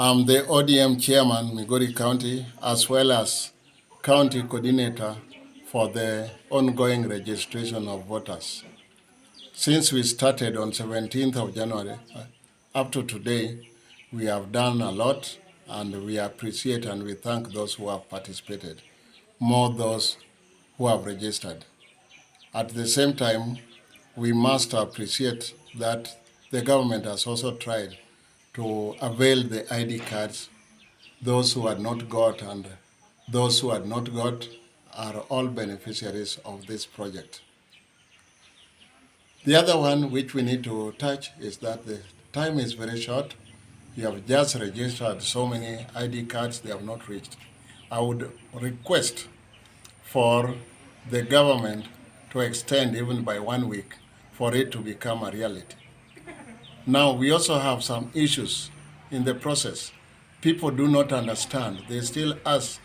I'm the ODM chairman, Migori County, as well as county coordinator for the ongoing registration of voters. Since we started on 17th of January, up to today, we have done a lot, and we appreciate and we thank those who have participated, more those who have registered. At the same time, we must appreciate that the government has also tried to avail the ID cards. Those who had not got and those who had not got are all beneficiaries of this project. The other one which we need to touch is that the time is very short. You have just registered so many ID cards, they have not reached. I would request for the government to extend even by 1 week for it to become a reality. Now, we also have some issues in the process. People do not understand. They still ask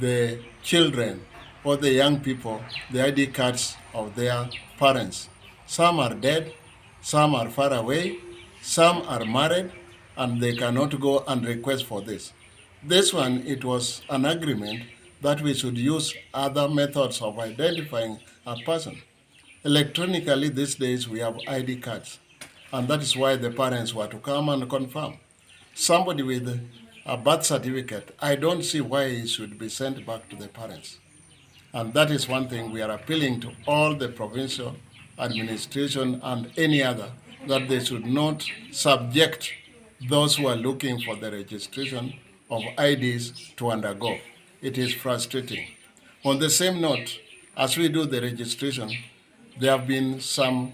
the children or the young people the ID cards of their parents. Some are dead, some are far away, some are married, and they cannot go and request for this. This one, it was an agreement that we should use other methods of identifying a person. Electronically, these days, we have ID cards, and that is why the parents were to come and confirm. Somebody with a birth certificate, I don't see why it should be sent back to the parents. And that is one thing we are appealing to all the provincial administration and any other, that they should not subject those who are looking for the registration of IDs to undergo. It is frustrating. On the same note, as we do the registration, there have been some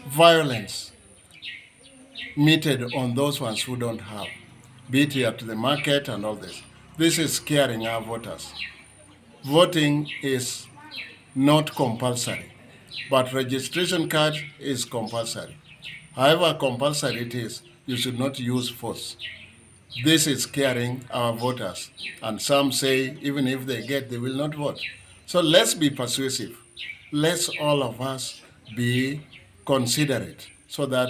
violence meted on those ones who don't have, be it at the market and all this. This is scaring our voters. Voting is not compulsory, but registration card is compulsory. However compulsory it is, you should not use force. This is scaring our voters, and some say even if they get, they will not vote. So let's be persuasive. Let's all of us be considerate so that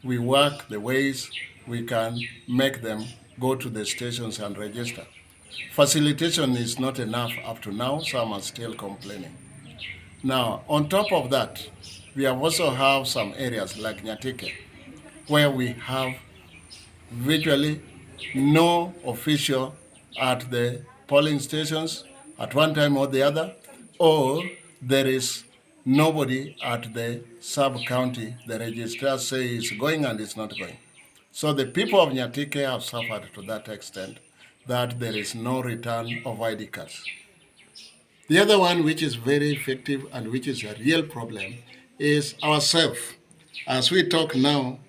we work the ways we can make them go to the stations and register. Facilitation is not enough up to now. Some are still complaining. Now, on top of that, we have also have some areas like Nyatike, where we have virtually no official at the polling stations at one time or the other, or there is nobody at the sub-county. The registrar says it's going and it's not going. So the people of Nyatike have suffered to that extent that there is no return of ID cards. The other one, which is very effective and which is a real problem, is ourselves. As we talk now,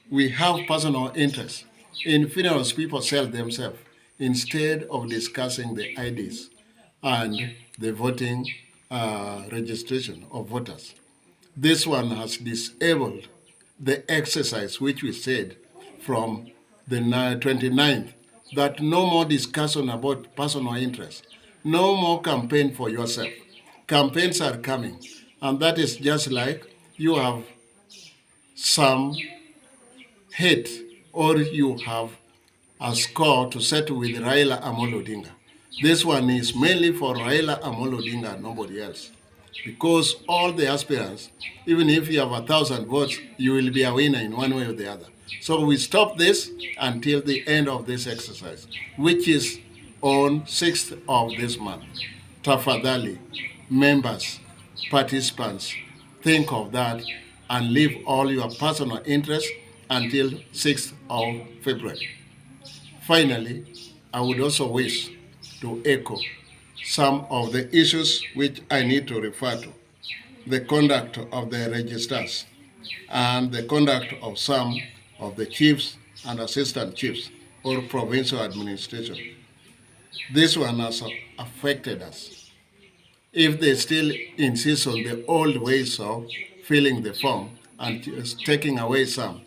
we have personal interest. In funerals, people sell themselves instead of discussing the IDs and the voting registration of voters. This one has disabled the exercise which we said from the 29th, that no more discussion about personal interest, no more campaign for yourself. Campaigns are coming, and that is just like you have some hate or you have a score to settle with Raila Amolo Odinga. This one is mainly for Raila Amolo Odinga and nobody else. Because all the aspirants, even if you have 1,000 votes, you will be a winner in one way or the other. So we stop this until the end of this exercise, which is on 6th of this month. Tafadhali, members, participants, think of that and leave all your personal interests until 6th of February. Finally, I would also wish to echo some of the issues which I need to refer to. The conduct of the registrars and the conduct of some of the chiefs and assistant chiefs or provincial administration. This one has affected us. If they still insist on the old ways of filling the form and taking away some,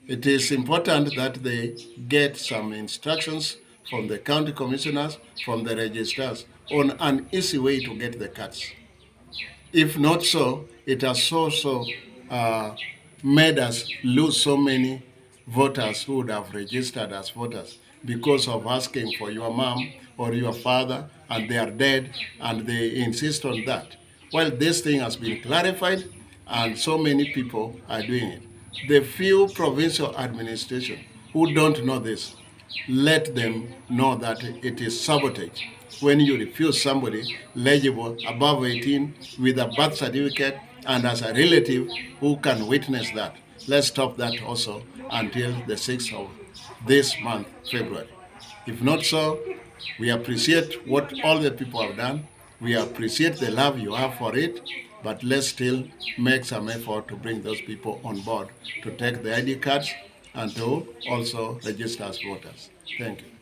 it is important that they get some instructions from the county commissioners, from the registrars, on an easy way to get the cards. If not so, it has also made us lose so many voters who would have registered as voters because of asking for your mom or your father, and they are dead, and they insist on that. Well, this thing has been clarified, and so many people are doing it. The few provincial administration who don't know this, let them know that it is sabotage when you refuse somebody legible above 18 with a birth certificate and as a relative who can witness that. Let's stop that also until the 6th of this month, February. If not so, we appreciate what all the people have done. We appreciate the love you have for it, but let's still make some effort to bring those people on board to take the ID cards and to also register as voters. Thank you.